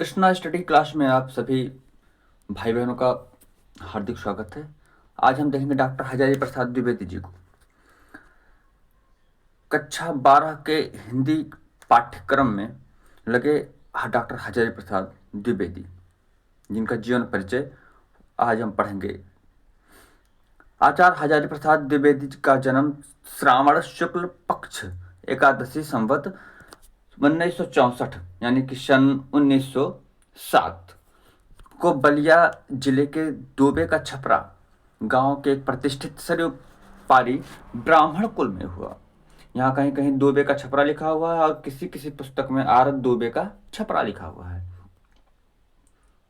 Krishna study class में आप सभी भाई बहनों का हार्दिक स्वागत है। आज हम देखेंगे डॉक्टर हजारी प्रसाद द्विवेदी जी को। कक्षा 12 के हिंदी पाठ्यक्रम में लगे डॉक्टर हजारी प्रसाद द्विवेदी, जिनका जीवन परिचय आज हम पढ़ेंगे। आचार्य हजारी प्रसाद द्विवेदी का जन्म श्रावण शुक्ल पक्ष एकादशी संवत 1964 यानी कि सन 1907 को बलिया जिले के दोबे का छपरा गांव के एक प्रतिष्ठित सरयू पारी ब्राह्मण कुल में हुआ। यहाँ कहीं कहीं दोबे का छपरा लिखा हुआ है और किसी किसी पुस्तक में आरत दोबे का छपरा लिखा हुआ है।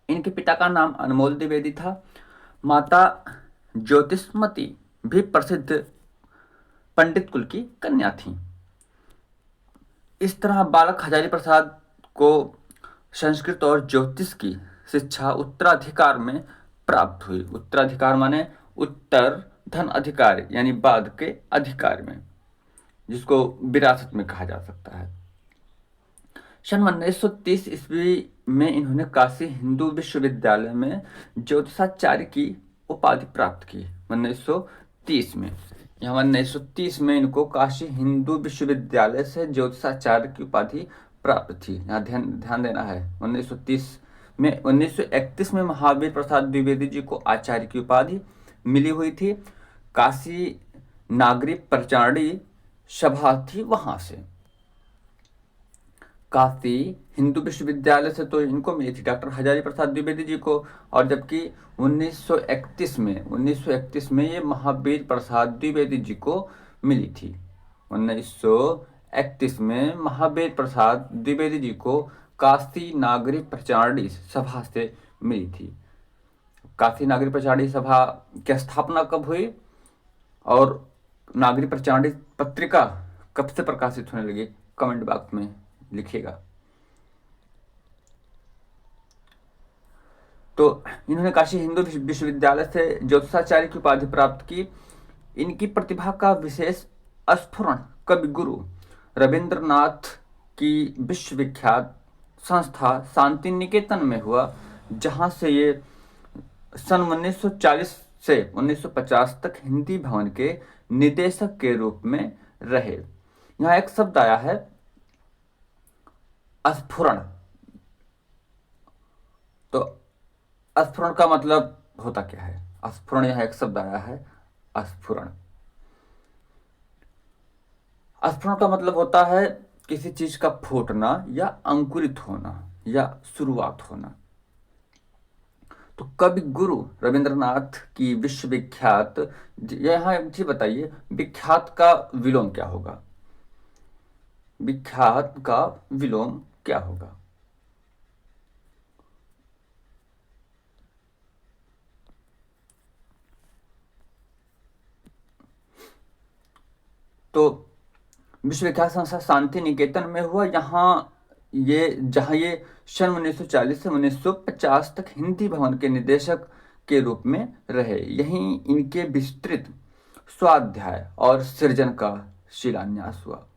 इनके पिता का नाम अनमोल द्विवेदी था। माता ज्योतिषमती भी प्रसिद्ध पंडित कुल की कन्या थी। इस तरह बालक हजारी प्रसाद को संस्कृत और ज्योतिष की शिक्षा उत्तराधिकार में प्राप्त हुई। उत्तराधिकार माने उत्तर धन अधिकार यानी बाद के अधिकार में, जिसको विरासत में कहा जा सकता है। सन 1930 ईस्वी में इन्होंने काशी हिंदू विश्वविद्यालय में ज्योतिषाचार्य की उपाधि प्राप्त की। 1930 में 1930 में इनको काशी हिंदू विश्वविद्यालय से ज्योतिषाचार्य की उपाधि प्राप्त थी। यहाँ ध्यान देना है। 1931 में महावीर प्रसाद द्विवेदी जी को आचार्य की उपाधि मिली हुई थी। काशी नागरी प्रचारणी सभा थी वहां से। काशी हिंदू विश्वविद्यालय से तो इनको मिली थी डॉक्टर हजारी प्रसाद द्विवेदी जी को, और जबकि 1931 में ये महावीर प्रसाद द्विवेदी जी को मिली थी। 1931 में महावीर प्रसाद द्विवेदी जी को काशी नागरी प्रचारणी सभा से मिली थी। काशी नागरी प्रचारणी सभा की स्थापना कब हुई और नागरी प्रचारणी पत्रिका कब से प्रकाशित होने लगी, कमेंट बॉक्स में लिखिएगा। तो इन्होंने काशी हिंदू विश्वविद्यालय से ज्योतिषाचार्य की उपाधि प्राप्त की। इनकी प्रतिभा का विशेष स्फुरण कवि गुरु रविंद्रनाथ की विश्वविख्यात संस्था शांति निकेतन में हुआ, जहां से ये सन 1940 से 1950 तक हिंदी भवन के निदेशक के रूप में रहे। यहाँ एक शब्द आया है स्फुरण। तो स्फुरण का मतलब होता क्या है? स्फुरण, यहाँ एक शब्द आया है स्फुरण। स्फुरण का मतलब होता है किसी चीज का फूटना या अंकुरित होना या शुरुआत होना। तो कवि गुरु रविंद्रनाथ की विश्वविख्यात, यहाँ एक चीज बताइए, विख्यात का विलोम क्या होगा? विख्यात का विलोम क्या होगा? तो विश्वविख्यात संस्था शांति निकेतन में हुआ। जहां ये सन 1940 से 1950 तक हिंदी भवन के निदेशक के रूप में रहे। यहीं इनके विस्तृत स्वाध्याय और सृजन का शिलान्यास हुआ।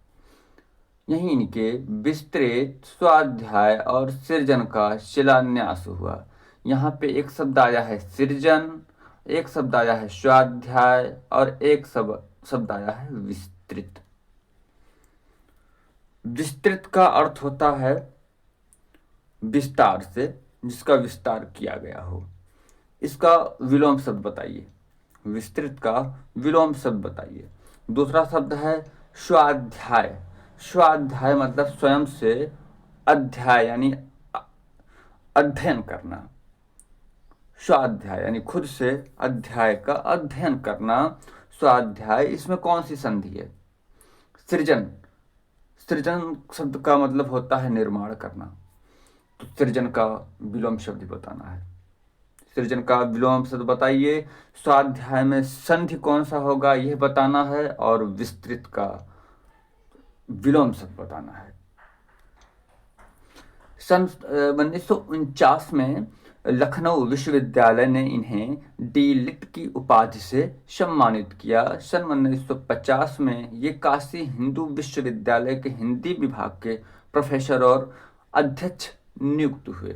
यहीं इनके विस्तृत स्वाध्याय और सृजन का शिलान्यास हुआ। यहाँ पे एक शब्द आया है सृजन, एक शब्द आया है स्वाध्याय और एक शब्द आया है विस्तृत। विस्तृत का अर्थ होता है विस्तार से, जिसका विस्तार किया गया हो। इसका विलोम शब्द बताइए। विस्तृत का विलोम शब्द बताइए। दूसरा शब्द है स्वाध्याय। स्वाध्याय मतलब स्वयं से अध्याय यानी अध्ययन करना। स्वाध्याय यानी खुद से अध्याय का अध्ययन करना, स्वाध्याय। इसमें कौन सी संधि है? सृजन। सृजन शब्द का मतलब होता है निर्माण करना। तो सृजन का विलोम शब्द बताना है। सृजन का विलोम शब्द बताइए। स्वाध्याय में संधि कौन सा होगा यह बताना है, और विस्तृत का विलोम शब्द बताना है। सन 1949 में लखनऊ विश्वविद्यालय ने इन्हें डी.लिट की उपाधि से सम्मानित किया। सन 1950 में ये काशी हिंदू विश्वविद्यालय के हिंदी विभाग के प्रोफेसर और अध्यक्ष नियुक्त हुए।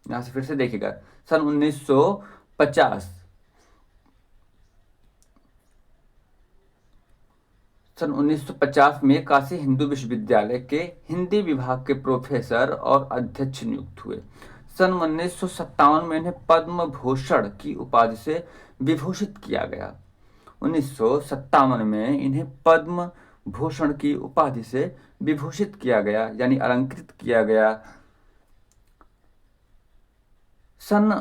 यहाँ से फिर से देखिएगा, सन 1950 सन 1950 में काशी हिंदू विश्वविद्यालय के हिंदी विभाग के प्रोफेसर और अध्यक्ष नियुक्त हुए। सन 1957 में इन्हें पद्म भूषण की उपाधि से विभूषित किया गया। 1957 में इन्हें पद्म भूषण की उपाधि से विभूषित किया गया, यानी अलंकृत किया गया। सन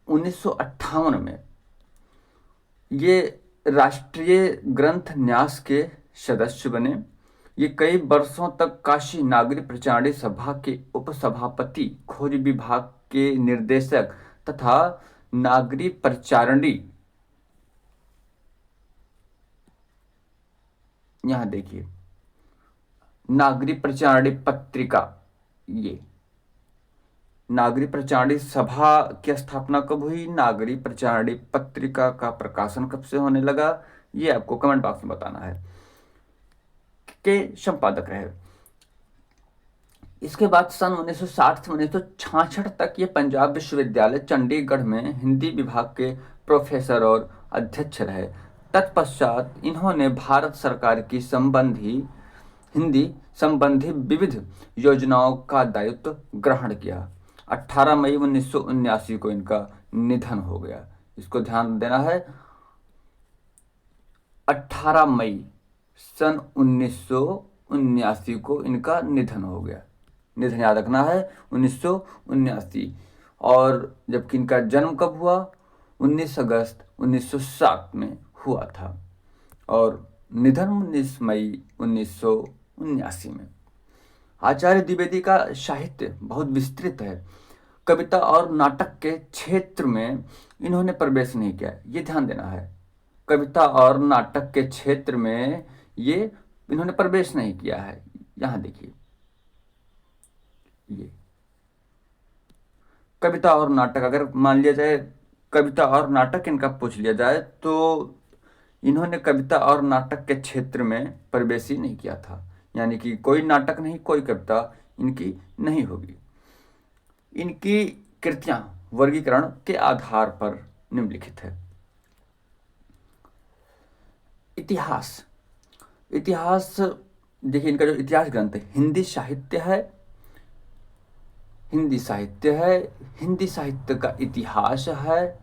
1958 में ये राष्ट्रीय ग्रंथ न्यास के सदस्य बने। ये कई वर्षों तक काशी नागरी प्रचारणी सभा के उपसभापति, खोज विभाग के निर्देशक तथा नागरी प्रचारणी, यहां देखिए नागरी प्रचारणी पत्रिका, ये नागरी प्रचारणी सभा की स्थापना कब हुई, नागरी प्रचारणी पत्रिका का प्रकाशन कब से होने लगा, ये आपको कमेंट बॉक्स में बताना है, के संपादक रहे। इसके बाद सन 1960 से 1966 तक ये पंजाब विश्वविद्यालय चंडीगढ़ में हिंदी विभाग के प्रोफेसर और अध्यक्ष रहे। तत्पश्चात इन्होंने भारत सरकार की हिंदी संबंधी विविध योजनाओं का दायित्व ग्रहण किया। 18 मई 1979 को इनका निधन हो गया। इसको ध्यान देना है, 18 मई सन 1979 को इनका निधन हो गया। निधन याद रखना है, 1979। और जबकि इनका जन्म कब हुआ, 19 अगस्त 1907 में हुआ था और निधन 19 मई 1979 में। आचार्य द्विवेदी का साहित्य बहुत विस्तृत है। कविता और नाटक के क्षेत्र में इन्होंने प्रवेश नहीं किया, ये ध्यान देना है। कविता और नाटक के क्षेत्र में ये इन्होंने प्रवेश नहीं किया है। यहां देखिए, ये कविता और नाटक, अगर मान लिया जाए कविता और नाटक इनका पूछ लिया जाए तो इन्होंने कविता और नाटक के क्षेत्र में प्रवेश ही नहीं किया था, यानी कि कोई नाटक नहीं, कोई कविता इनकी नहीं होगी। इनकी कृतियां वर्गीकरण के आधार पर निम्नलिखित है। इतिहास देखिए, इनका जो इतिहास ग्रंथ है, हिंदी साहित्य है, हिंदी साहित्य का इतिहास है,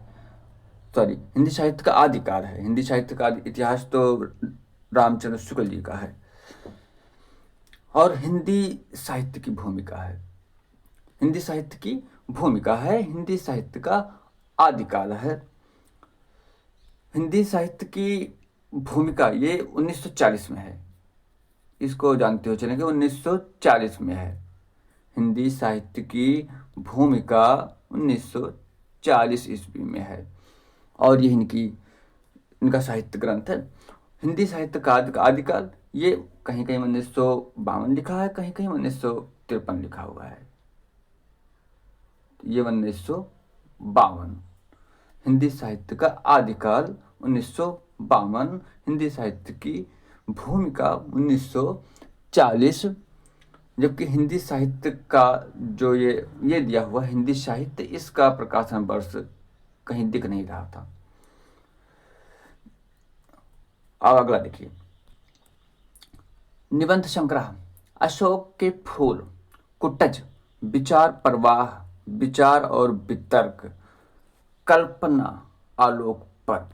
हिंदी साहित्य का आदिकाल है। हिंदी साहित्य का इतिहास तो रामचंद्र शुक्ल जी का है। और हिंदी साहित्य की भूमिका है, हिंदी साहित्य का आदिकाल है। हिंदी साहित्य की भूमिका ये 1940 में है, इसको जानते हो चलेंगे, 1940 में है। हिंदी साहित्य की भूमिका 1940 ईस्वी में है और ये इनका साहित्य ग्रंथ है। हिंदी साहित्य का आदिकाल ये कहीं कहीं 1952 लिखा है, कहीं कहीं 1953 लिखा हुआ है। ये 1952 हिंदी साहित्य का आदिकाल 1952, हिंदी साहित्य की भूमिका 1940। जबकि हिंदी साहित्य का जो ये दिया हुआ हिंदी साहित्य, इसका प्रकाशन वर्ष कहीं दिख नहीं रहा था। अब अगला देखिए, निबंध संग्रह। अशोक के फूल, कुटज, विचार प्रवाह, विचार और वितर्क, कल्पना, आलोक पर।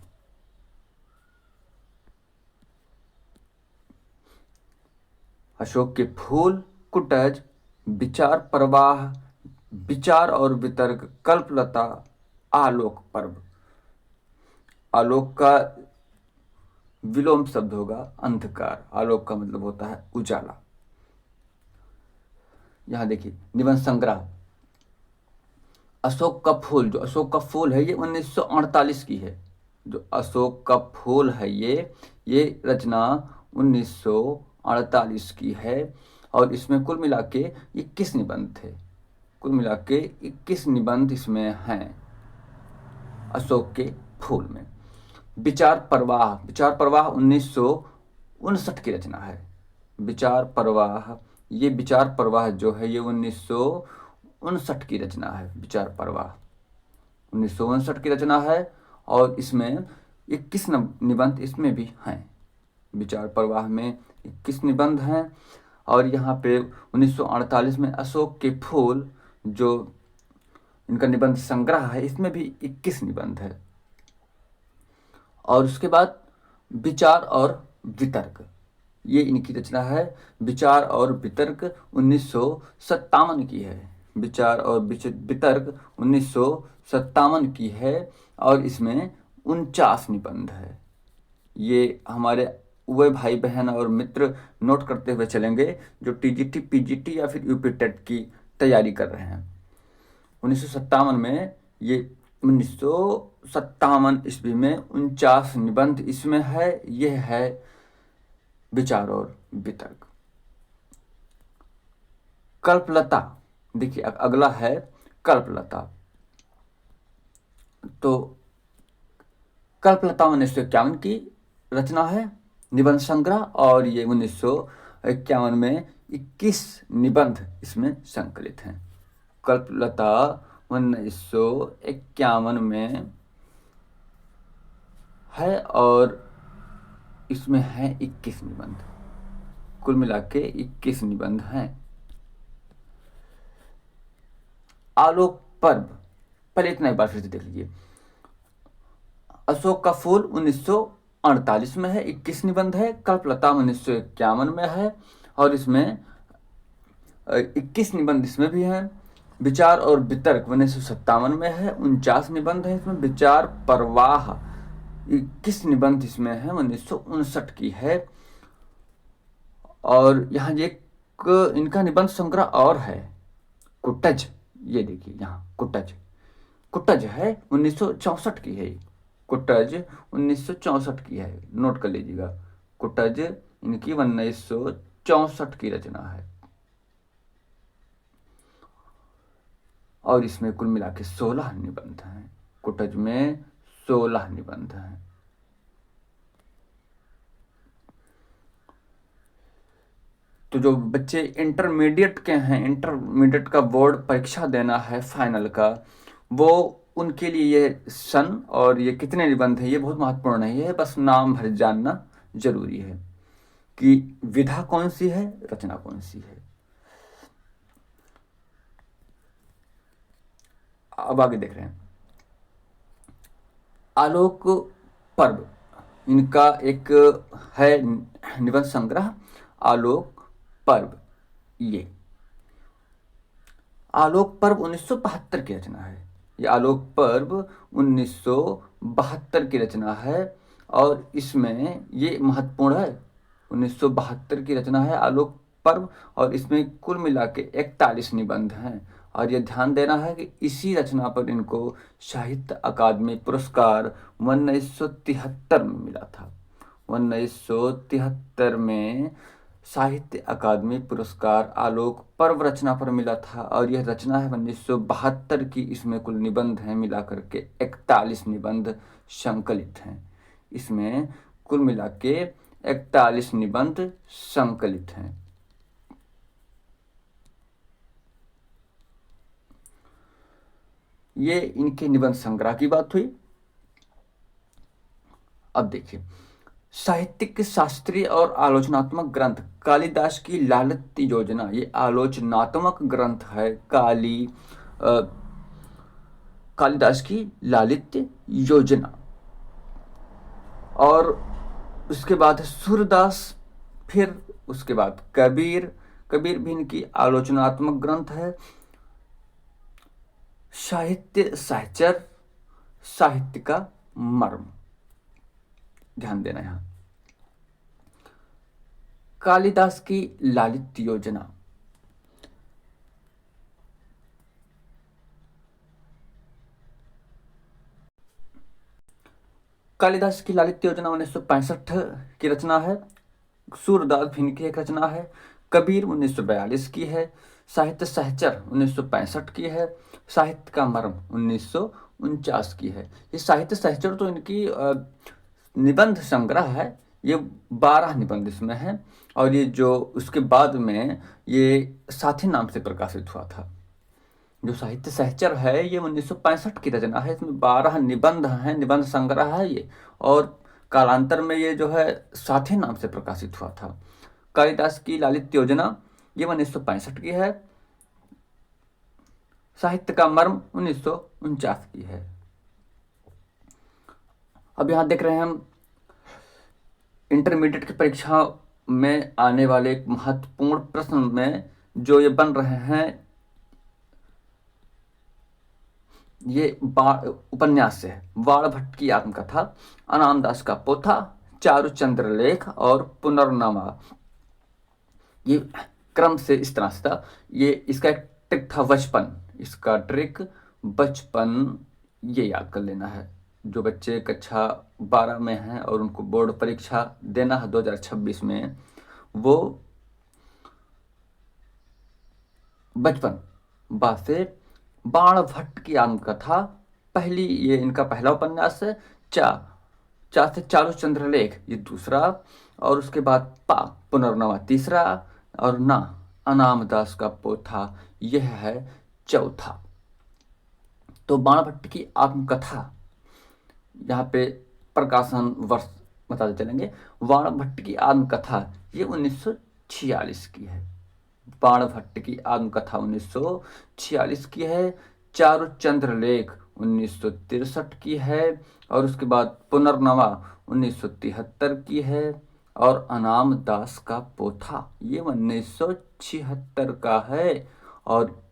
अशोक के फूल, कुटज, विचार प्रवाह, विचार और वितर्क, कल्पलता, आलोक पर्व। आलोक का विलोम शब्द होगा अंधकार, आलोक का मतलब होता है उजाला। यहां देखिए निबंध संग्रह। अशोक का फूल, जो अशोक का फूल है ये 1948 की है। जो अशोक का फूल है ये रचना 1948 की है और इसमें कुल मिला के 21 निबंध थे। कुल मिला के 21 निबंध इसमें हैं अशोक के फूल में। विचार प्रवाह 1959 की रचना है। विचार प्रवाह जो है ये 1959 1959 की रचना है विचार प्रवाह, 1959 की रचना है। और इसमें 21 निबंध इसमें भी हैं। विचार प्रवाह में 21 निबंध हैं। और यहाँ पे 1948 में अशोक के फूल जो इनका निबंध संग्रह है, इसमें भी 21 निबंध है। और उसके बाद विचार और वितर्क, ये इनकी रचना है। विचार और वितर्क 1957 की है। विचार और वितर्क 1957 की है और इसमें 49 निबंध है। ये हमारे वे भाई बहन और मित्र नोट करते हुए चलेंगे जो टीजीटी, पीजीटी या फिर यूपी टेट की तैयारी कर रहे हैं। 1957 में ये 1957 ईस्वी में 49 निबंध इसमें है। यह है विचार और वितर्क। कल्पलता, देखिए अगला है कल्पलता। तो कल्पलता 1951 की रचना है, निबंध संग्रह। और ये 1951 में 21 निबंध इसमें संकलित हैं। कल्पलता 1951 में है और इसमें है 21 निबंध, कुल मिला के 21 निबंध हैं। आलोक पर्व, पहले इतना एक बार फिर से देख लीजिए। अशोक का फूल 1948 में है, 21 निबंध है। कल्पलता 1951 में है और इसमें 21 निबंध इसमें भी हैं। विचार और वितर्क 1957 में है, 49 निबंध है इसमें। विचार प्रवाह 21 निबंध इसमें है, 1959 की है। और यहाँ एक इनका निबंध संग्रह और है, कुटज। ये देखिए यहाँ कुटज है, 1964 की है। कुटज 1964 की है, नोट कर लीजिएगा। कुटज इनकी 1964 की रचना है और इसमें कुल मिला के 16 निबंध हैं। कुटज में 16 निबंध हैं। तो जो बच्चे इंटरमीडिएट के हैं, इंटरमीडिएट का बोर्ड परीक्षा देना है फाइनल का, वो उनके लिए ये सन और ये कितने निबंध है ये बहुत महत्वपूर्ण नहीं है। बस नाम भर जानना जरूरी है कि विधा कौन सी है, रचना कौन सी है। अब आगे देख रहे हैं आलोक पर्व, इनका एक है निबंध संग्रह आलोक पर्व। ये आलोक पर्व 1972 की रचना है। ये आलोक पर्व 1972 की रचना है और इसमें ये महत्वपूर्ण है। 1972 की रचना है आलोक पर्व और इसमें कुल मिला के 41 निबंध हैं। और ये ध्यान देना है कि इसी रचना पर इनको साहित्य अकादमी पुरस्कार 1973 में मिला था। 1973 में साहित्य अकादमी पुरस्कार आलोक पर्व रचना पर मिला था और यह रचना है 1972 की। इसमें कुल निबंध हैं मिला करके 41 निबंध संकलित हैं। इसमें कुल मिला के 41 निबंध संकलित हैं। ये इनके निबंध संग्रह की बात हुई। अब देखिए साहित्यिक, शास्त्रीय और आलोचनात्मक ग्रंथ कालिदास की लालित्य योजना, ये आलोचनात्मक ग्रंथ है। कालिदास की लालित्य योजना। और उसके बाद सूरदास, फिर उसके बाद कबीर भी इनकी आलोचनात्मक ग्रंथ है। साहित्य सहचर, साहित्य का मर्म, ध्यान देना यहां। कालिदास की लालित्य योजना, कालिदास की लालित्य योजना 1965 की रचना है। सूरदास भी इनकी एक रचना है। कबीर 1942 की है। साहित्य सहचर 1965 की है। साहित्य का मर्म 1949 की है। ये साहित्य सहचर तो इनकी निबंध संग्रह है। ये 12 निबंध इसमें है और ये जो उसके बाद में ये साथी नाम से प्रकाशित हुआ था। जो साहित्य सहचर है ये 1965 की रचना है। इसमें 12 निबंध हैं, निबंध संग्रह है ये, और कालांतर में ये जो है साथी नाम से प्रकाशित हुआ था। कालिदास की लालित्य योजना ये 1965 की है। साहित्य का मर्म 1949 की है। अब यहाँ देख रहे हैं हम इंटरमीडिएट की परीक्षा में आने वाले एक महत्वपूर्ण प्रश्न में जो ये बन रहे हैं, ये उपन्यास से है। बाणभट्ट की आत्मकथा, अनामदास का पोथा, चारुचंद्र लेख और पुनर्नवा। ये क्रम से इस तरह से था। ये इसका एक ट्रिक था बचपन, इसका ट्रिक बचपन, ये याद कर लेना है। जो बच्चे कक्षा 12 में हैं और उनको बोर्ड परीक्षा देना है 2026 में, वो बचपन बा से बाणभट्ट की आत्मकथा पहली, ये इनका पहला उपन्यास है। चा से चारुचंद्र लेख ये दूसरा, और उसके बाद पा पुनर्नवा तीसरा, और ना अनामदास का पोथा यह है चौथा। तो बाणभट्ट की आत्मकथा, यहाँ पे प्रकाशन वर्ष बताते चलेंगे। बाणभट्ट की आत्मकथा ये 1946 की है। बाणभट्ट की आत्मकथा 1946 की है। चारुचंद्र लेख 1963 की है, और उसके बाद पुनर्नवा 1973 की है, और अनामदास का पोथा ये 1976 का है। और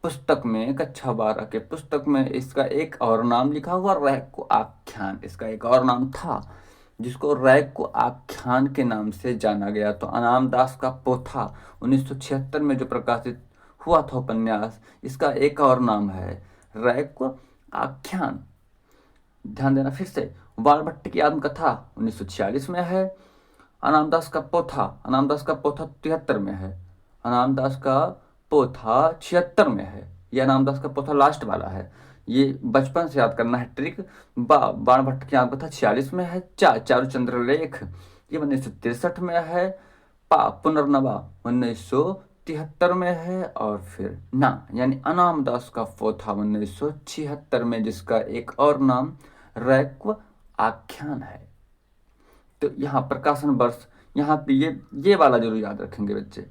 पुस्तक में, कक्षा 12 के पुस्तक में इसका एक और नाम लिखा हुआ, रैको आख्यान। इसका एक और नाम था जिसको रैको आख्यान के नाम से जाना गया। तो अनामदास का पोथा 1976 में जो प्रकाशित हुआ था उपन्यास, इसका एक और नाम है रैको आख्यान। ध्यान देना फिर से, बाणभट्ट की आत्मकथा 1946 में है। अनामदास का पोथा 73 में है। अनामदास का पोथा 76 में है। यह अनामदास का पोथा लास्ट वाला है। ये बचपन से याद करना है ट्रिक। बाणभट्ट की आत्मकथा 46 में है। चारुचंद्र लेख ये 1963 में है। पुनर्नवा 1973 में है। और फिर ना यानी अनामदास का पोथा 1976 में, जिसका एक और नाम रैक्व आख्यान है। तो यहाँ प्रकाशन वर्ष, यहाँ पे ये वाला जरूर याद रखेंगे बच्चे।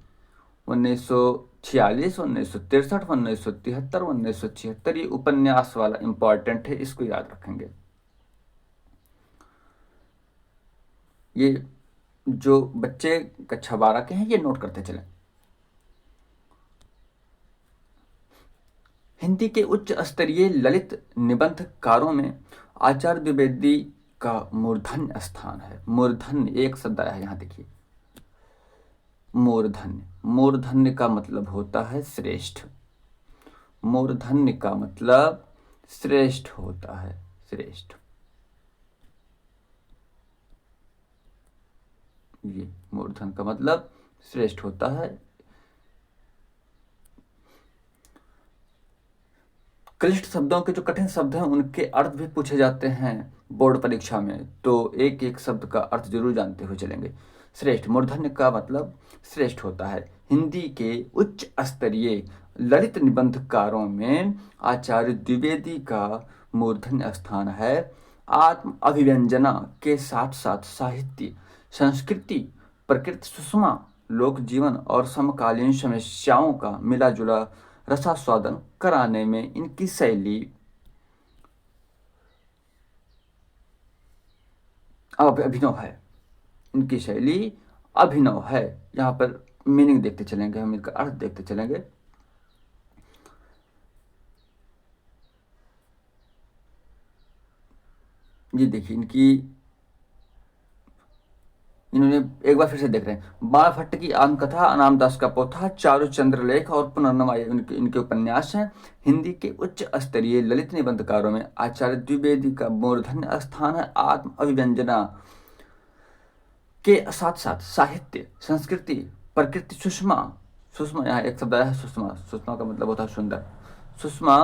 1946, 1963, 1973, 1976, ये उपन्यास वाला इंपॉर्टेंट है, इसको याद रखेंगे। ये जो बच्चे कक्षा 12 के हैं ये नोट करते चलें। हिंदी के उच्च स्तरीय ललित निबंधकारों में आचार्य द्विवेदी का मूर्धन्य स्थान है। मूर्धन्य एक शब्द आया है यहाँ, देखिए मूर्धन्य। मूर्धन्य का मतलब होता है श्रेष्ठ। मूर्धन्य का मतलब श्रेष्ठ होता है, श्रेष्ठ। ये मूर्धन्य का मतलब श्रेष्ठ होता है। क्लिष्ट शब्दों के जो कठिन शब्द हैं उनके अर्थ भी पूछे जाते हैं बोर्ड परीक्षा में, तो एक एक शब्द का अर्थ जरूर जानते हुए चलेंगे। श्रेष्ठ, मूर्धन्य का मतलब श्रेष्ठ होता है। हिंदी के उच्च स्तरीय ललित निबंधकारों में आचार्य द्विवेदी का मूर्धन्य स्थान है। आत्म अभिव्यंजना के साथ साथ साहित्य, संस्कृति, प्रकृति सुषमा, लोक जीवन और समकालीन समस्याओं का मिला जुला रसास्वादन कराने में इनकी शैली अभिनव है। इनकी शैली अभिनव है। यहाँ पर मीनिंग देखते चलेंगे हम, इनका अर्थ देखते चलेंगे। ये देखिए इन्होंने एक बार फिर से देख रहे हैं। बाणभट्ट की आत्मकथा, अनामदास का पोथा, चारुचंद्र लेख और पुनर्नवा इनके उपन्यास हैं। हिंदी के उच्च स्तरीय ललित निबंधकारों में आचार्य द्विवेदी का मूर्धन्य स्थान है। आत्म अभिव्यंजना के साथ साथ साहित्य, संस्कृति, प्रकृति सुषमा, सुषमा यहाँ एक शब्द है सुषमा। सुषमा का मतलब होता है सुंदर। सुषमा,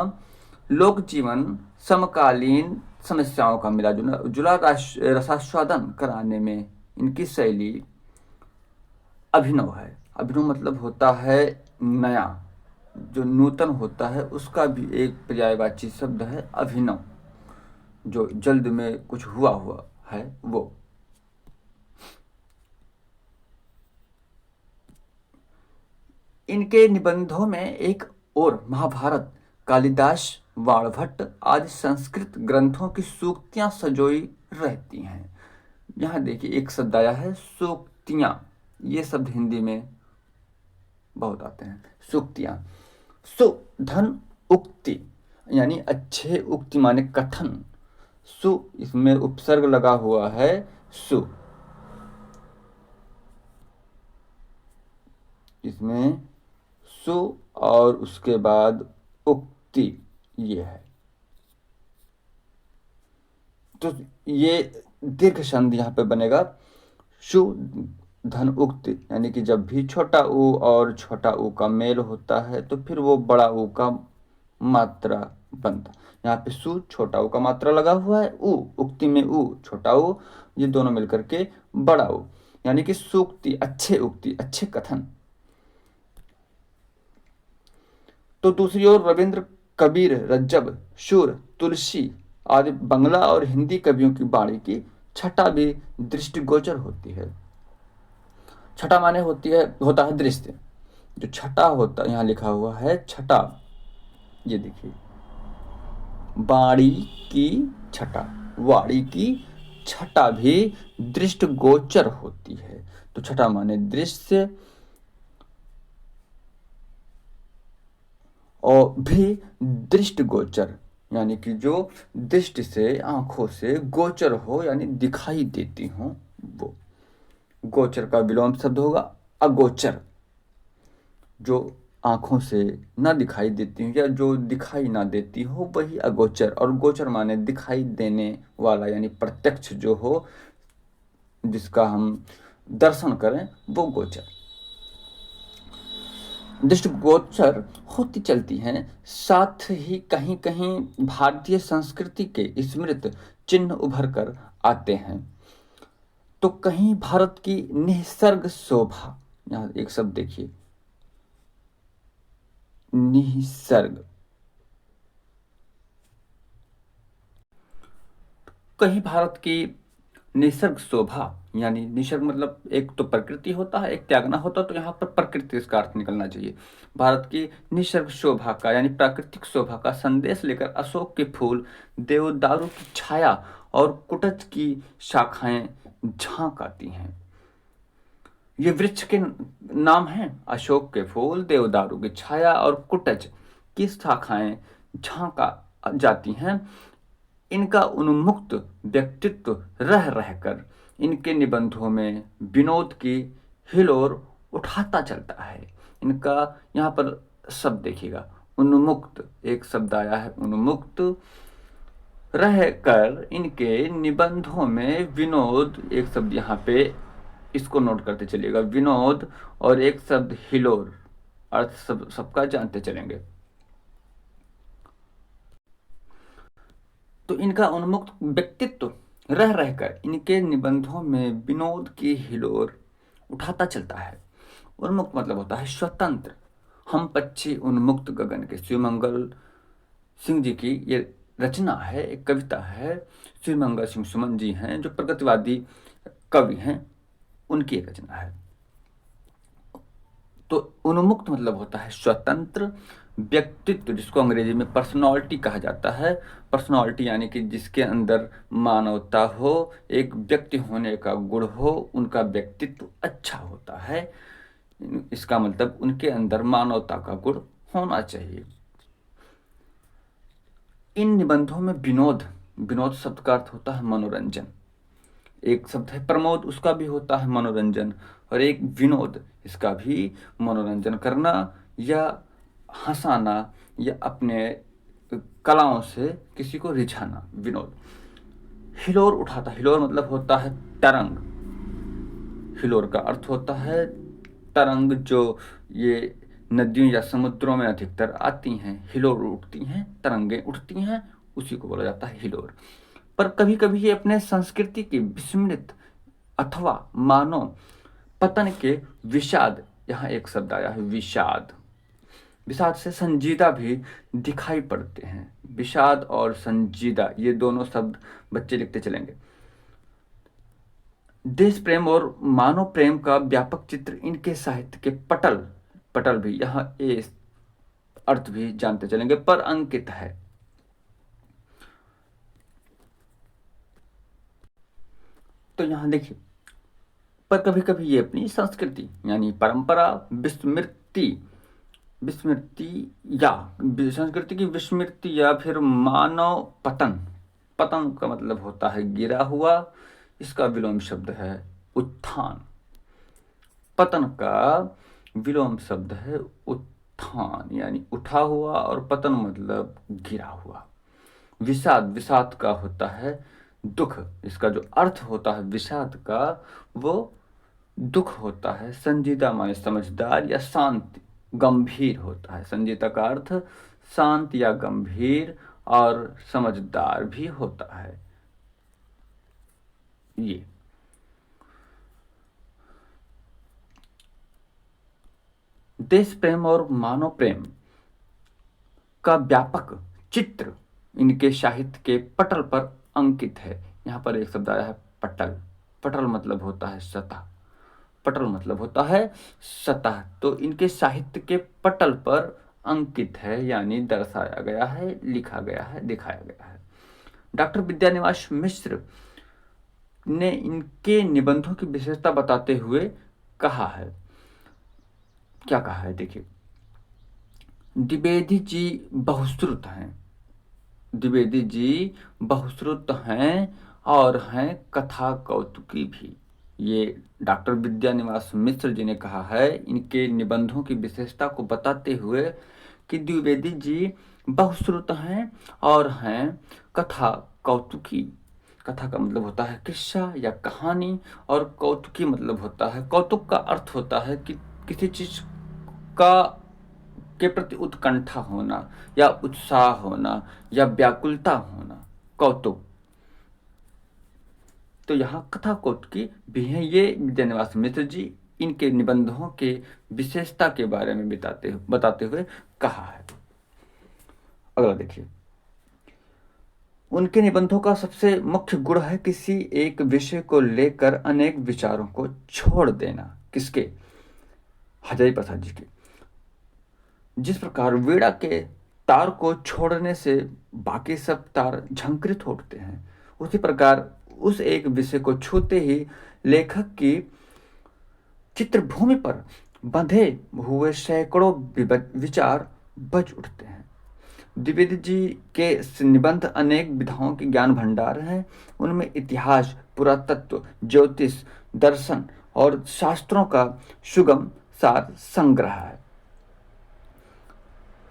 लोक जीवन, समकालीन समस्याओं का मिला जुला रसास्वादन कराने में इनकी शैली अभिनव है। अभिनव मतलब होता है नया, जो नूतन होता है उसका भी एक पर्यायवाची शब्द है अभिनव, जो जल्द में कुछ हुआ है वो। इनके निबंधों में एक और महाभारत, कालिदास, वाणभट्ट आदि संस्कृत ग्रंथों की सूक्तियां सजोई रहती हैं। यहाँ देखिए एक शब्द आया है सूक्तियां, ये शब्द हिंदी में बहुत आते हैं, सूक्तियां। सु धन उक्ति, यानी अच्छे, उक्ति माने कथन, सु इसमें उपसर्ग लगा हुआ है सु, इसमें सु और उसके बाद उक्ति ये है। तो ये दीर्घ संधि यहाँ पे बनेगा शु धन उक्त, यानी कि जब भी छोटा ऊ और छोटा ऊ का मेल होता है तो फिर वो बड़ा ऊ का मात्रा बनता। यहाँ पे सु छोटा ऊ का मात्रा लगा हुआ है, ऊ उक्ति में ऊ छोटा ऊ, ये दोनों मिलकर के बड़ा ऊ, यानी कि सूक्ति, अच्छे उक्ति, अच्छे कथन। तो दूसरी ओर रविंद्र, कबीर, रज्जब, शूर, तुलसी आदि बंगला और हिंदी कवियों की वाणी की छटा भी दृष्टिगोचर होती है। छटा माने होता है दृश्य। जो छटा होता, यहाँ लिखा हुआ है छटा, ये देखिए वाणी की छटा, वाणी की छटा भी दृष्टिगोचर होती है। तो छटा माने दृश्य और भी दृष्टिगोचर, यानी कि जो दृष्टि से, आंखों से गोचर हो, यानी दिखाई देती हो वो। गोचर का विलोम शब्द होगा अगोचर, जो आंखों से ना दिखाई देती हो या जो दिखाई ना देती हो वही अगोचर। और गोचर माने दिखाई देने वाला, यानी प्रत्यक्ष जो हो, जिसका हम दर्शन करें वो गोचर। दृष्टिगोचर होती चलती हैं, साथ ही कहीं कहीं भारतीय संस्कृति के स्मृत चिन्ह उभर कर आते हैं। तो कहीं भारत की निसर्ग शोभा, यहाँ एक शब्द देखिए निसर्ग, कहीं भारत की निसर्ग शोभा, यानी निसर्ग मतलब एक तो प्रकृति होता है, एक त्यागना होता है, तो यहाँ पर प्रकृति इसका अर्थ निकलना चाहिए। भारत की निसर्ग शोभा का यानी प्राकृतिक शोभा का संदेश लेकर अशोक के फूल, देवदारू की छाया और कुटच की शाखाएं झांक आती हैं। ये वृक्ष के नाम हैं, अशोक के फूल, देवदारू की छाया और कुटच की शाखाएं झांका जाती हैं। इनका उन्मुक्त व्यक्तित्व रह रहकर इनके निबंधों में विनोद की हिलोर उठाता चलता है। इनका यहाँ पर शब्द देखिएगा उन्मुक्त, एक शब्द आया है उन्मुक्त, रहकर इनके निबंधों में विनोद, एक शब्द यहाँ पे इसको नोट करते चलिएगा विनोद, और एक शब्द हिलोर, अर्थ सबका जानते चलेंगे। तो इनका उन्मुक्त व्यक्तित्व रह रहकर इनके निबंधों में विनोद की हिलोर उठाता चलता है। उन्मुक्त मतलब होता है स्वतंत्र, हम पक्षी उन्मुक्त गगन के, शिवमंगल सिंह जी की ये रचना है, एक कविता है। शिवमंगल सिंह सुमन जी हैं जो प्रगतिवादी कवि हैं, उनकी एक रचना है। तो उन्मुक्त मतलब होता है स्वतंत्र व्यक्तित्व, जिसको अंग्रेजी में पर्सनालिटी कहा जाता है। पर्सनालिटी यानी कि जिसके अंदर मानवता हो, एक व्यक्ति होने का गुण हो, उनका व्यक्तित्व अच्छा होता है। इसका मतलब उनके अंदर मानवता का गुण होना चाहिए। इन निबंधों में विनोद, विनोद शब्द का अर्थ होता है मनोरंजन। एक शब्द है प्रमोद, उसका भी होता है मनोरंजन, और एक विनोद, इसका भी मनोरंजन करना या हंसाना या अपने कलाओं से किसी को रिझाना, विनोद। हिलोर उठाता, हिलोर मतलब होता है तरंग, हिलोर का अर्थ होता है तरंग, जो ये नदियों या समुद्रों में अधिकतर आती हैं, हिलोर उठती हैं, तरंगें उठती हैं, उसी को बोला जाता है हिलोर। पर कभी कभी ये अपने संस्कृति की विस्मृत अथवा मानो पतन के विषाद, यहाँ एक शब्द आया है विषाद, विषाद से संजीदा भी दिखाई पड़ते हैं। विषाद और संजीदा ये दोनों शब्द बच्चे लिखते चलेंगे। देश प्रेम और मानव प्रेम का व्यापक चित्र इनके साहित्य के पटल पटल भी यहाँ ये अर्थ भी जानते चलेंगे पर अंकित है। तो यहाँ देखिए, पर कभी कभी ये अपनी संस्कृति यानी परंपरा विस्मृति विस्मृति या संस्कृति की विस्मृति या फिर मानव पतन। पतन का मतलब होता है गिरा हुआ, इसका विलोम शब्द है उत्थान। पतन का विलोम शब्द है उत्थान यानी उठा हुआ, और पतन मतलब गिरा हुआ। विषाद, विषाद का होता है दुख, इसका जो अर्थ होता है विषाद का वो दुख होता है। संजीदा माने समझदार या शांत गंभीर होता है। संजीदा का अर्थ शांत या गंभीर और समझदार भी होता है। ये देश प्रेम और मानव प्रेम का व्यापक चित्र इनके साहित्य के पटल पर अंकित है। यहाँ पर एक शब्द आया है पटल। पटल मतलब होता है सतह। पटल मतलब होता है सतह। तो इनके साहित्य के पटल पर अंकित है यानी दर्शाया गया है, लिखा गया है, दिखाया गया है। डॉक्टर विद्यानिवास मिश्र ने इनके निबंधों की विशेषता बताते हुए कहा है, क्या कहा है देखिए। द्विवेदी जी बहुश्रुत हैं, द्विवेदी जी बहुश्रुत हैं और हैं कथा कौतुकी भी। ये डॉक्टर विद्यानिवास मिश्र जी ने कहा है इनके निबंधों की विशेषता को बताते हुए कि द्विवेदी जी बहुश्रुत हैं और हैं कथा कौतुकी। कथा का मतलब होता है किस्सा या कहानी, और कौतुकी मतलब होता है, कौतुक का अर्थ होता है कि किसी चीज का के प्रति उत्कंठा होना या उत्साह होना या व्याकुलता होना, कौतुक। तो यहाँ कथा कौतुकी भी है। ये विद्यानिवास मिश्र जी इनके निबंधों के विशेषता के बारे में बताते हुए कहा है। अगला देखिए, उनके निबंधों का सबसे मुख्य गुण है किसी एक विषय को लेकर अनेक विचारों को छोड़ देना। किसके? हजारी प्रसाद जी के। जिस प्रकार वीणा के तार को छोड़ने से बाकी सब तार झंकृत होते हैं, उसी प्रकार उस एक विषय को छूते ही लेखक की चित्रभूमि पर बंधे हुए सैकड़ों विचार बज उठते हैं। द्विवेदी जी के निबंध अनेक विधाओं के ज्ञान भंडार हैं। उनमें इतिहास, पुरातत्व, ज्योतिष, दर्शन और शास्त्रों का सुगम सार संग्रह है।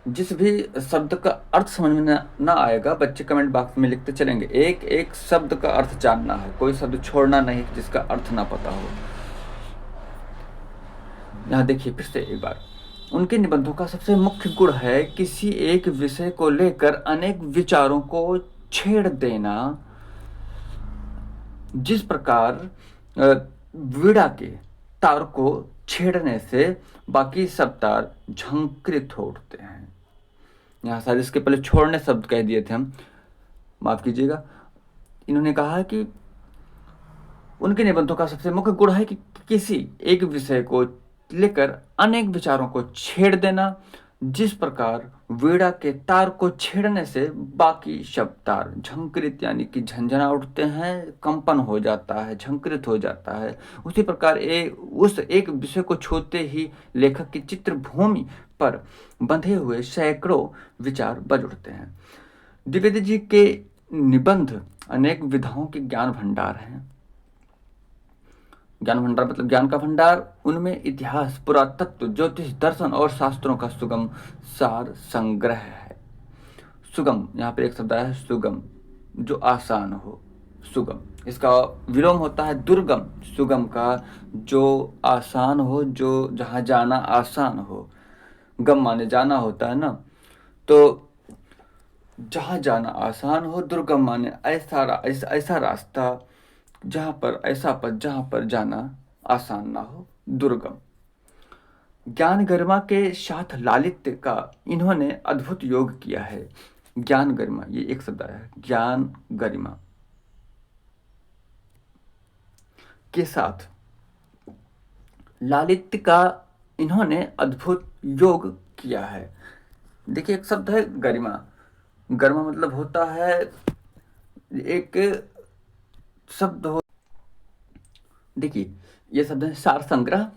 जिस भी शब्द का अर्थ समझ में ना आएगा बच्चे कमेंट बॉक्स में लिखते चलेंगे। एक एक शब्द का अर्थ जानना है, कोई शब्द छोड़ना नहीं जिसका अर्थ ना पता हो। यहाँ देखिए फिर से एक बार, उनके निबंधों का सबसे मुख्य गुण है किसी एक विषय को लेकर अनेक विचारों को छेड़ देना। जिस प्रकार वीणा के तार को छेड़ने से बाकी सब तार झंकृत हो उठते हैं। यहाँ शायद इसके पहले छोड़ने शब्द कह दिए थे हम, माफ कीजिएगा। इन्होंने कहा कि उनके निबंधों का सबसे मुख्य गुण है कि किसी एक विषय को लेकर अनेक विचारों को छेड़ देना। जिस प्रकार वीणा के तार को छेड़ने से बाकी सब तार झंकृत यानी कि झंझना उठते हैं, कंपन हो जाता है, झंकृत हो जाता है, उसी प्रकार उस एक विषय को छूते ही लेखक की चित्रभूमि पर बंधे हुए सैकड़ों विचार बज उठते हैं। द्विवेदी जी के निबंध अनेक विधाओं के ज्ञान भंडार हैं। ज्ञान भंडार मतलब ज्ञान का भंडार। उनमें इतिहास, पुरातत्व, ज्योतिष, दर्शन और शास्त्रों का सुगम सार संग्रह है। सुगम, यहाँ पे एक शब्द आया है सुगम, जो आसान हो, सुगम। इसका विलोम होता है दुर्गम। सुगम का जो आसान हो, जो जहाँ जाना आसान हो। गम माने जाना होता है ना, तो जहाँ जाना आसान हो। दुर्गम माने ऐसा रास्ता जहाँ पर जाना आसान ना हो, दुर्गम। ज्ञान गरिमा के साथ लालित्य का इन्होंने अद्भुत योग किया है। ज्ञान गरिमा, ये एक शब्द आया है, ज्ञान गरिमा के साथ लालित्य का इन्होंने अद्भुत योग किया है। देखिए, एक शब्द है गरिमा। गरिमा मतलब होता है, एक शब्द हो, देखिए ये शब्द है सार संग्रह,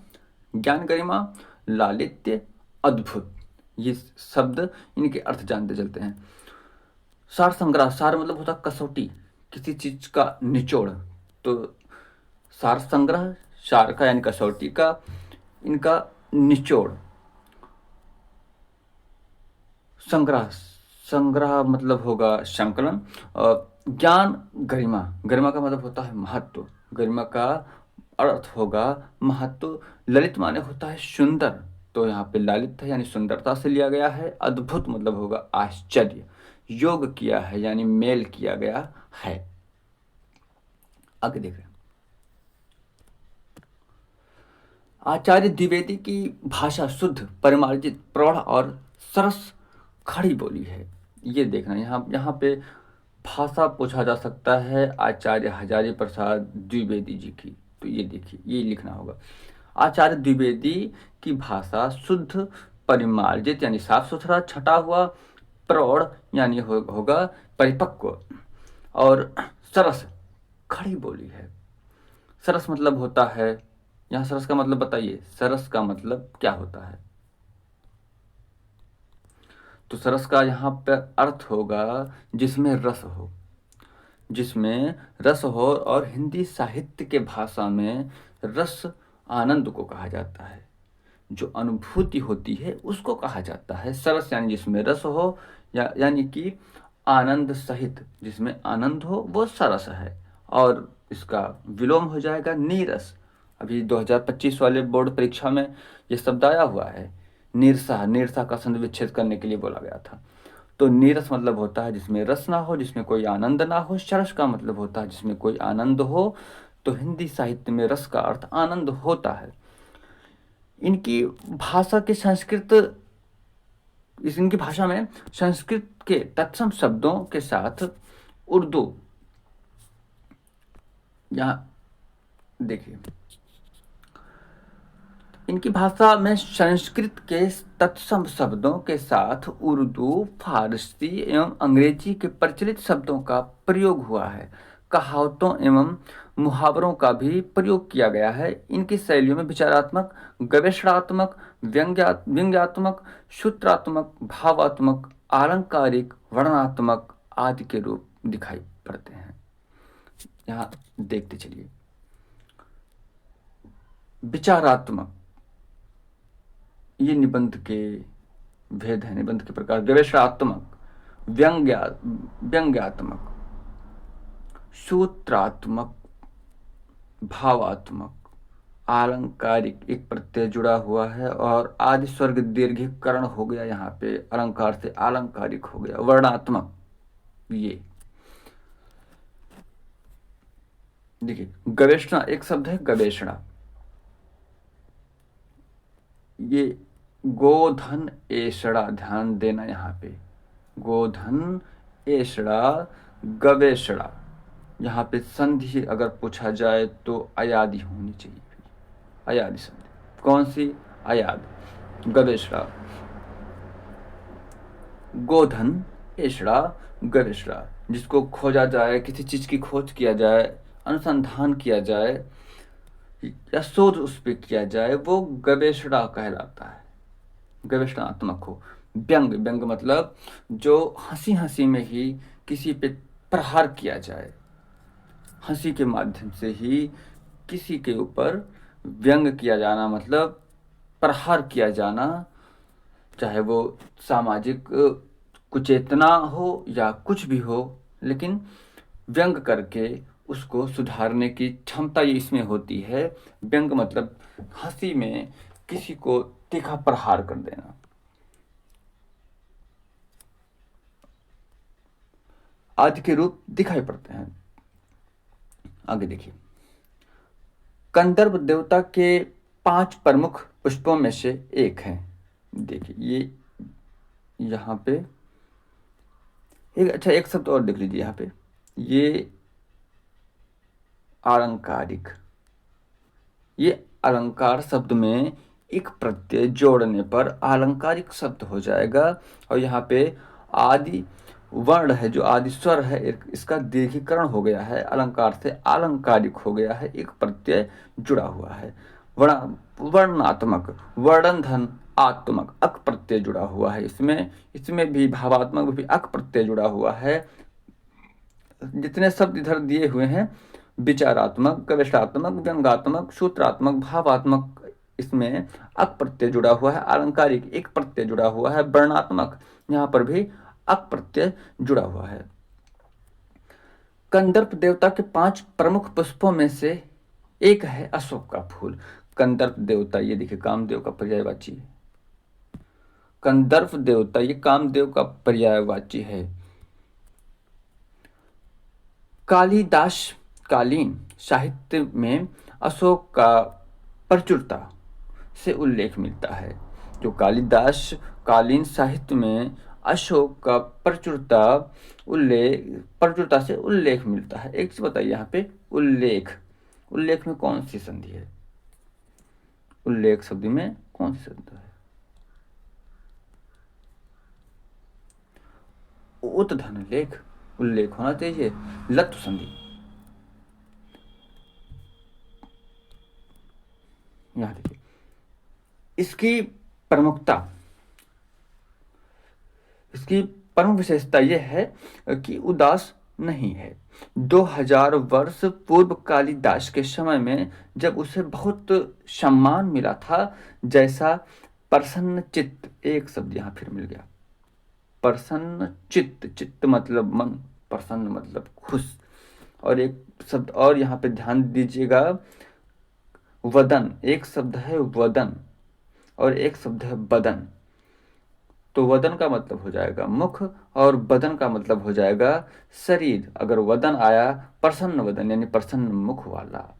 ज्ञान गरिमा, लालित्य, अद्भुत। ये शब्द, इनके अर्थ जानते चलते हैं। सार संग्रह, सार मतलब होता कसौटी, किसी चीज का निचोड़। तो सार संग्रह, सार का यानी कसौटी का, इनका निचोड़। संग्रह, संग्रह मतलब होगा संकलन। और ज्ञान गरिमा, गरिमा का मतलब होता है महत्व, गरिमा का अर्थ होगा महत्व। ललित माने होता है सुंदर, तो यहाँ पे लालित है यानी सुंदरता से लिया गया है। अद्भुत मतलब होगा आश्चर्य। योग किया है यानी मेल किया गया है। आगे देखें, आचार्य द्विवेदी की भाषा शुद्ध, परिमार्जित, प्रौढ़ और सरस खड़ी बोली है। ये देखना, यहाँ पे भाषा पूछा जा सकता है आचार्य हजारी प्रसाद द्विवेदी जी की। तो ये देखिए, ये लिखना होगा, आचार्य द्विवेदी की भाषा शुद्ध, परिमार्जित यानी साफ सुथरा, छटा हुआ, प्रौढ़ यानी होगा परिपक्व, और सरस खड़ी बोली है। सरस मतलब होता है, यहाँ सरस का मतलब बताइए, सरस का मतलब क्या होता है? तो सरस का यहाँ पर अर्थ होगा जिसमें रस हो, जिसमें रस हो। और हिंदी साहित्य के भाषा में रस आनंद को कहा जाता है, जो अनुभूति होती है उसको कहा जाता है सरस, यानी जिसमें रस हो, यानी कि आनंद सहित, जिसमें आनंद हो वो सरस है। और इसका विलोम हो जाएगा नीरस। अभी 2025 वाले बोर्ड परीक्षा में ये शब्द आया हुआ है, नीरसा। नीरसा का संधि विच्छेद करने के लिए बोला गया था। तो नीरस मतलब होता है जिसमें रस ना हो, जिसमें कोई आनंद ना हो। सरस का मतलब होता है जिसमें कोई आनंद हो। तो हिंदी साहित्य में रस का अर्थ आनंद होता है। इनकी भाषा के इनकी भाषा में संस्कृत के तत्सम शब्दों के साथ उर्दू, यहाँ देखिए, इनकी भाषा में संस्कृत के तत्सम शब्दों के साथ उर्दू, फारसी एवं अंग्रेजी के प्रचलित शब्दों का प्रयोग हुआ है। कहावतों एवं मुहावरों का भी प्रयोग किया गया है। इनकी शैलियों में विचारात्मक, गवेषणात्मक, व्यंग्यात्मक, सूत्रात्मक, भावात्मक, आलंकारिक, वर्णनात्मक आदि के रूप दिखाई पड़ते हैं। यहाँ देखते चलिए, विचारात्मक, ये निबंध के भेद है, निबंध के प्रकार। गवेषणात्मक, व्यंग्यात्मक, सूत्रात्मक, भावात्मक, आलंकारिक, एक प्रत्यय जुड़ा हुआ है, और आदि स्वर्ग दीर्घीकरण हो गया, यहाँ पे अलंकार से आलंकारिक हो गया। वर्णात्मक, ये देखिए, गवेषणा एक शब्द है, गवेषणा, ये गोधन एषणा, ध्यान देना यहाँ पे, गोधन एषणा, गवेषणा। यहाँ पे संधि अगर पूछा जाए तो अयादि होनी चाहिए, अयादि संधि। कौन सी? अयाद। गवेषणा, गोधन एषणा, गवेषणा, जिसको खोजा जाए, किसी चीज की खोज किया जाए, अनुसंधान किया जाए या शोध उस पर किया जाए, वो गवेषणा कहलाता है, गवेषणात्मक हो। व्यंग, व्यंग मतलब जो हंसी हंसी में ही किसी पे प्रहार किया जाए, हंसी के माध्यम से ही किसी के ऊपर व्यंग किया जाना, मतलब प्रहार किया जाना, चाहे वो सामाजिक कुचेतना हो या कुछ भी हो, लेकिन व्यंग करके उसको सुधारने की क्षमता ये इसमें होती है। व्यंग मतलब हंसी में किसी को तीखा प्रहार कर देना। आदि के रूप दिखाई पड़ते हैं। आगे देखिए, कंदर्प देवता के 5 प्रमुख पुष्पों में से एक है। देखिए ये यहाँ पे एक शब्द और देख लीजिए यहाँ पे, ये आलंकारिक। ये अलंकार शब्द में एक प्रत्यय जोड़ने पर आलंकारिक शब्द हो जाएगा। और यहाँ पे आदि वर्ण है, जो आदि स्वर है, इसका दीर्घीकरण हो गया है, अलंकार से आलंकारिक हो गया है, एक प्रत्यय जुड़ा हुआ है। वर्णात्मक, वर्णधन आत्मक, अक प्रत्यय जुड़ा हुआ है इसमें भी भावात्मक भी अक प्रत्यय जुड़ा हुआ है। जितने शब्द इधर दिए हुए हैं, विचारात्मक, गवेषणात्मक, व्यंग्यात्मक, सूत्रात्मक, भावात्मक, इसमें अक प्रत्यय जुड़ा हुआ है। अलंकारिक एक प्रत्यय जुड़ा हुआ है। वर्णात्मक, यहाँ पर भी अक प्रत्यय जुड़ा हुआ है। कंदर्प देवता के 5 प्रमुख पुष्पों में से एक है अशोक का फूल। कंदर्प देवता, ये देखिए कामदेव का पर्यायवाची है। कंदर्प देवता ये कामदेव का पर्यायवाची है। कालिदास कालीन साहित्य में अशोक का प्रचुरता से उल्लेख मिलता है। जो कालिदास कालीन साहित्य में अशोक का प्रचुरता से उल्लेख मिलता है। एक चीज बताइए यहाँ पे, उल्लेख में कौन सी संधि है? उल्लेख शब्द में कौन सी संधि है? उतधन लेख, उल्लेख होना चाहिए। लत्व संधि, यहां देखिए इसकी प्रमुख विशेषता यह है कि उदास नहीं है। 2000 वर्ष पूर्व कालिदास के समय में जब उसे बहुत सम्मान मिला था, जैसा प्रसन्न चित्त, एक शब्द यहां फिर मिल गया, प्रसन्न चित्त, चित्त मतलब मन, प्रसन्न मतलब खुश। और एक शब्द और यहाँ पे ध्यान दीजिएगा, वदन, एक शब्द है वदन और एक शब्द है बदन। तो वदन का मतलब हो जाएगा मुख और बदन का मतलब हो जाएगा शरीर। अगर वदन आया, प्रसन्न वदन यानी प्रसन्न मुख वाला।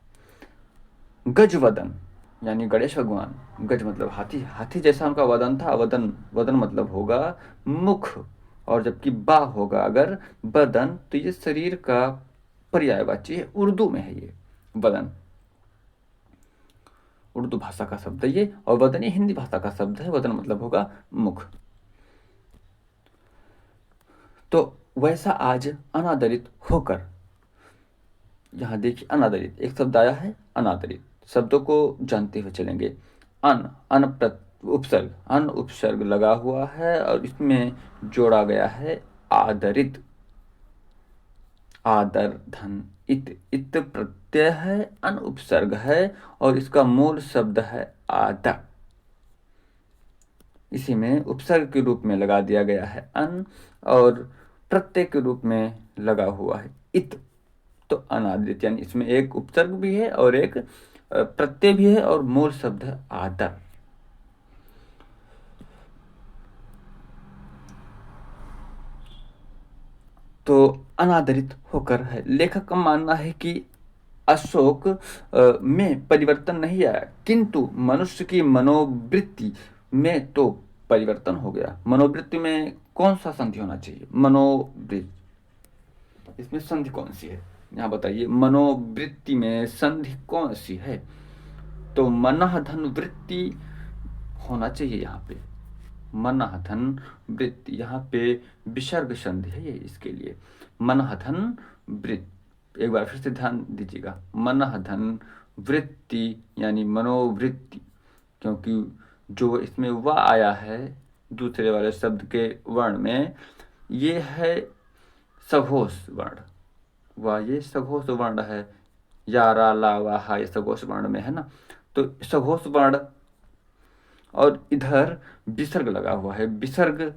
गज वदन यानी गणेश भगवान, गज मतलब हाथी, हाथी जैसा उनका वदन था। वदन मतलब होगा मुख, और जबकि बा होगा अगर बदन, तो ये शरीर का पर्यायवाची है। उर्दू में है ये वदन, उर्दू भाषा का शब्द है ये, और वदन ये हिंदी भाषा का शब्द है। वदन मतलब होगा मुख। तो वैसा आज अनादरित होकर, यहां देखिए अनादरित एक शब्द आया है, अनादरित शब्दों को जानते हुए चलेंगे। उपसर्ग, अन उपसर्ग लगा हुआ है और इसमें जोड़ा गया है आदरित। आदर धन इत प्रत्यय है, अन उपसर्ग है और इसका मूल शब्द है आदर। इसी में उपसर्ग के रूप में लगा दिया गया है अन, और प्रत्यय के रूप में लगा हुआ है इत। तो अनादरित यानी इसमें एक उपसर्ग भी है और एक प्रत्यय भी है और मूल शब्द है आदर। तो अनादरित होकर है। लेखक का मानना है कि अशोक में परिवर्तन नहीं आया, किंतु मनुष्य की मनोवृत्ति में तो परिवर्तन हो गया। मनोवृत्ति में कौन सा संधि होना चाहिए? मनोवृत्ति, इसमें संधि कौन सी है? यहाँ बताइए, मनोवृत्ति में संधि कौन सी है? तो मनः धन वृत्ति होना चाहिए यहाँ पे। मनः धन वृत्ति, यहाँ पे विसर्ग संधि है ये, इसके लिए मनः धन वृत्ति। एक बार फिर से ध्यान दीजिएगा, मनः धन वृत्ति यानी मनोवृत्ति, क्योंकि जो इसमें व आया है दूसरे वाले शब्द के वर्ण में, ये है सघोष वर्ण। वह ये सघोष वर्ण है, या रा ला वा हा, ये सघोष वर्ण में है ना। तो सघोष वर्ण, और इधर विसर्ग लगा हुआ है। विसर्ग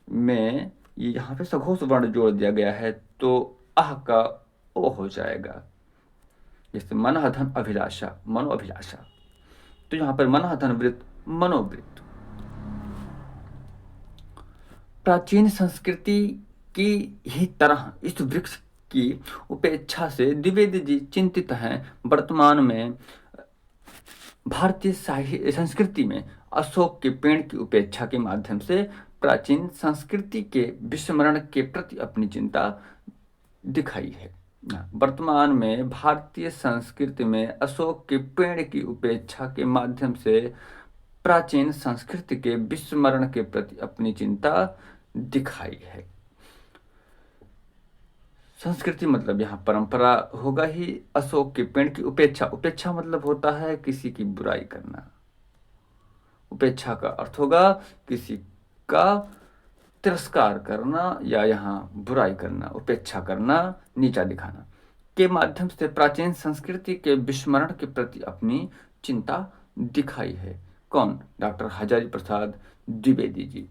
में ये यहाँ पे सघोष वर्ण जोड़ दिया गया है, तो अह का ओ हो जाएगा। जैसे मनः धन अभिलाषा, मनोअभिलाषा, तो यहाँ पर मनः धन वृत्त, मनोवृत्त। प्राचीन संस्कृति की ही तरह इस वृक्ष की उपेक्षा से द्विवेदी जी चिंतित हैं। वर्तमान में भारतीय साहित्य संस्कृति में अशोक के पेड़ की उपेक्षा के माध्यम से प्राचीन संस्कृति के विस्मरण के प्रति अपनी चिंता दिखाई है। वर्तमान में भारतीय संस्कृति में अशोक के पेड़ की उपेक्षा के माध्यम से प्राचीन संस्कृति के विस्मरण के प्रति अपनी चिंता दिखाई है। संस्कृति मतलब यहाँ परंपरा होगा ही। अशोक के पेड़ की उपेक्षा, उपेक्षा मतलब होता है किसी की बुराई करना। उपेक्षा का अर्थ होगा किसी का तिरस्कार करना या यहाँ बुराई करना, उपेक्षा करना, नीचा दिखाना के माध्यम से प्राचीन संस्कृति के विस्मरण के प्रति अपनी चिंता दिखाई है। कौन? डॉक्टर हजारी प्रसाद द्विवेदी जी।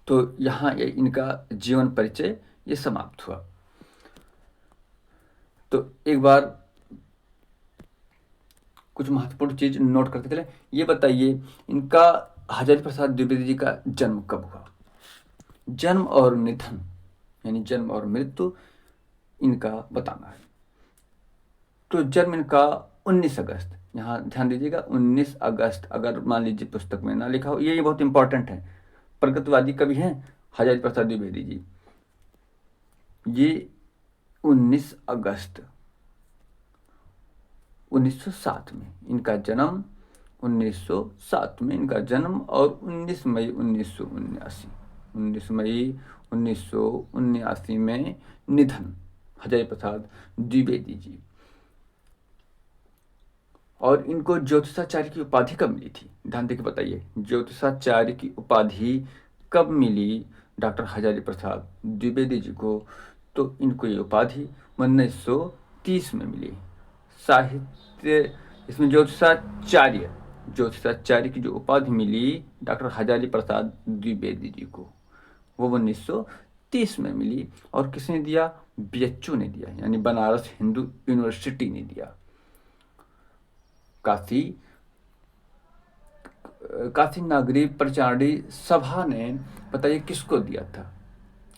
तो यहाँ ये इनका जीवन परिचय ये समाप्त हुआ। तो एक बार कुछ महत्वपूर्ण चीज नोट करते चले। ये बताइए इनका हजारी प्रसाद द्विवेदी जी का जन्म कब हुआ? जन्म और निधन यानी जन्म और मृत्यु इनका बताना है। तो जन्म इनका 19 अगस्त, यहाँ ध्यान दीजिएगा 19 अगस्त, अगर मान लीजिए पुस्तक में ना लिखा हो, ये बहुत इंपॉर्टेंट है। प्रगतिवादी कवि हैं हजारी प्रसाद द्विवेदी जी। ये 19 अगस्त 1907 में इनका जन्म, 1907 में इनका जन्म और 19 मई 1979, 19 मई 1979 में निधन हजारी प्रसाद द्विवेदी जी। और इनको ज्योतिषाचार्य की उपाधि कब मिली थी? ध्यान देकर बताइए, ज्योतिषाचार्य की उपाधि कब मिली डॉक्टर हजारी प्रसाद द्विवेदी जी को? तो इनको ये उपाधि 1930 में मिली। साहित्य इसमें ज्योतिषाचार्य की जो उपाधि मिली डॉक्टर हजारी प्रसाद द्विवेदी जी को, वो 1930 में मिली। और किसने दिया? बीएचयू ने दिया, यानी बनारस हिंदू यूनिवर्सिटी ने दिया। काशी नागरी प्रचारणी सभा ने, बताइए किसको दिया था?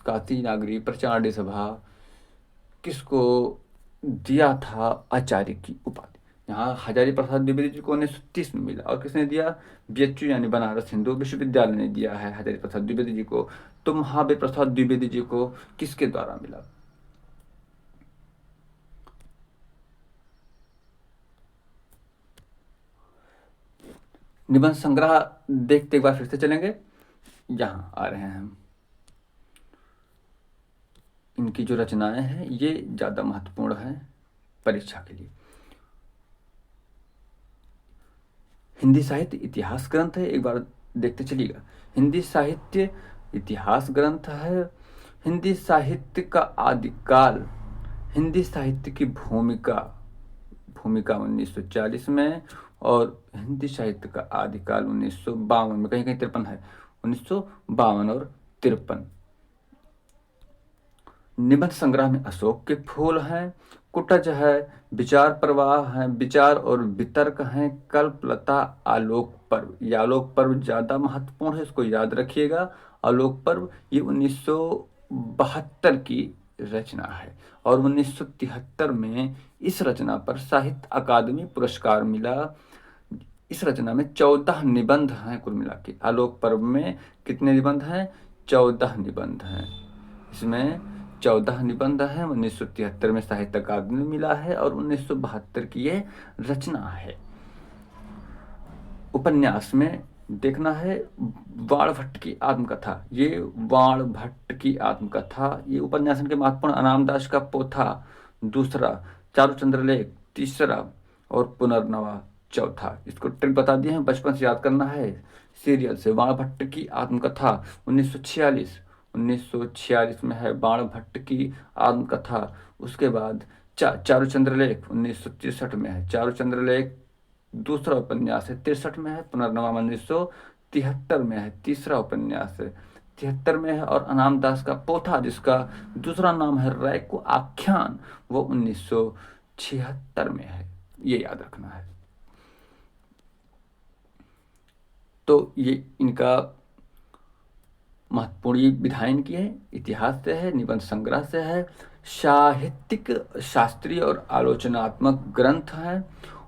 काशी नागरी प्रचारणी सभा किसको दिया था आचार्य की उपाधि? यहाँ हजारी प्रसाद द्विवेदी जी को 1930 में मिला। और किसने दिया? बीएचयू यानी बनारस हिंदू विश्वविद्यालय ने दिया है हजारी प्रसाद द्विवेदी जी को। तो महावीर प्रसाद द्विवेदी जी को किसके द्वारा मिला? निबंध संग्रह देखते एक बार फिर से चलेंगे। यहाँ आ रहे हैं हम। इनकी जो रचनाएं हैं ये ज़्यादा महत्वपूर्ण है परीक्षा के लिए। हिंदी साहित्य इतिहास ग्रंथ है, एक बार देखते चलिएगा। हिंदी साहित्य इतिहास ग्रंथ है। हिंदी साहित्य का आदिकाल, हिंदी साहित्य की भूमिका 1940 में, और हिंदी साहित्य का आदिकाल 1952 में, कहीं कहीं 53 है, 1952 और 53। निबंध संग्रह में अशोक के फूल हैं, कुटज है, विचार प्रवाह है, विचार और वितर्क हैं, कल्पलता, आलोक पर्व। ये आलोक पर्व ज़्यादा महत्वपूर्ण है, इसको याद रखिएगा। आलोक पर्व ये 1972 की रचना है और 1973 में इस रचना पर साहित्य अकादमी पुरस्कार मिला। इस रचना में 14 निबंध हैं कुल मिला के। आलोक पर्व में कितने निबंध हैं? 14 निबंध हैं। इसमें 14 निबंध हैं। 1973 में साहित्य अकादमी मिला है और 1972 की ये रचना है। उपन्यास में देखना है वाण भट्ट की आत्मकथा। ये वाण भट्ट की आत्मकथा, ये उपन्यास के महत्वपूर्ण। अनामदास का पोथा दूसरा, चारुचंद्रलेख तीसरा और पुनर्नवा चौथा। इसको ट्रिक बता दिए हैं, बचपन से याद करना है सीरियल से। वाण भट्ट की आत्मकथा 1946 में है वाण भट्ट की आत्मकथा। उसके बाद चारुचंद्रलेख 1963 में है। चारुचंद्रलेख दूसरा उपन्यास है, 63 में है। पुनर्नवा 1973 में है, तीसरा उपन्यास है, 73 में है। और अनामदास का पोथा जिसका दूसरा नाम है रैको आख्यान, वो 1976 में है। ये याद रखना है। तो ये इनका महत्वपूर्ण विधायन की है, इतिहास से है, निबंध संग्रह से है, साहित्यिक, शास्त्रीय और आलोचनात्मक ग्रंथ हैं।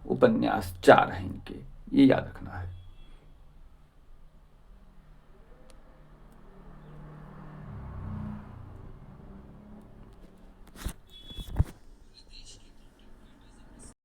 उपन्यास 4 हैं इनके, ये याद रखना है।